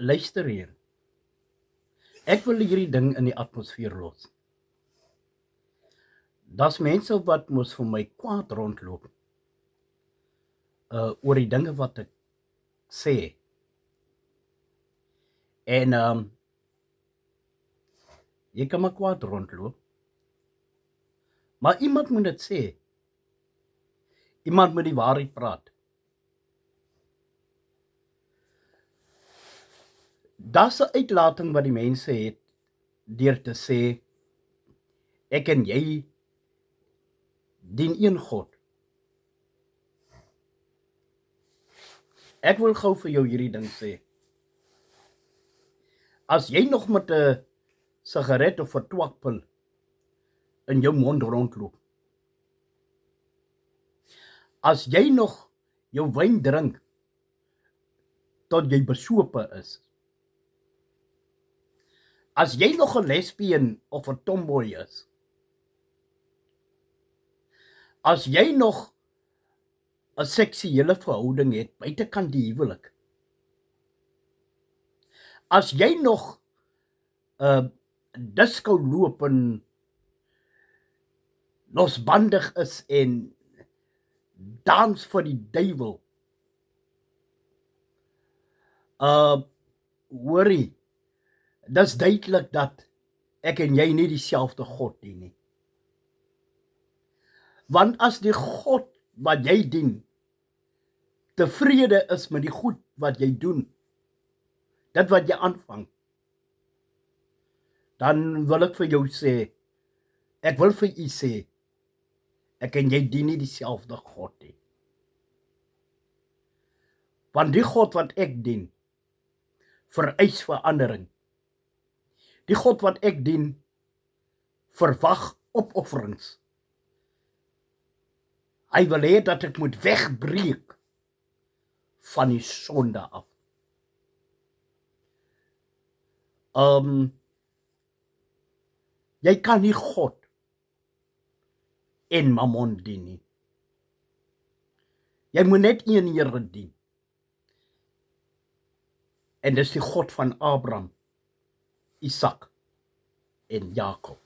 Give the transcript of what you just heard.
Luister hier. Ek wil hierdie ding in die atmosfeer los. Daar's mense wat mos vir my kwaad rondloop. Oor die dinge wat ek sê. En jy kan maar kwaad rondloop. Maar iemand moet dit sê. Iemand moet die waarheid praat. Daar's 'n uitlating wat die mense het deur te sê ek en jy dien een God. Ek wil gou vir jou hierdie ding sê. As jy nog met 'n sigaret of 'n twakpil in jou mond rondloop. As jy nog jou wyn drink tot jy besope is. As jy nog 'n lesbien of 'n tomboy is. As jy nog 'n seksuele verhouding het buitekant die huwelik. As jy nog 'n disco loop en losbandig is en dans vir die duiwel. Hoorie, dis duidelik dat ek en jy nie dieselfde God dien nie. Want as die God wat jy dien tevrede is met die goed wat jy doen, dit wat jy aanvang, dan wil ek vir jou sê, ek wil vir u sê, ek en jy dien nie dieselfde God nie. Want die God wat ek dien, vereis verandering. Die God wat ek dien, verwag opofferings. Hy wil hê dat ek moet wegbreek van die sonde af. Jy kan nie God en Mammon dien nie. Jy moet net een Here dien. En dis die God van Abraham, Isak en Jakob.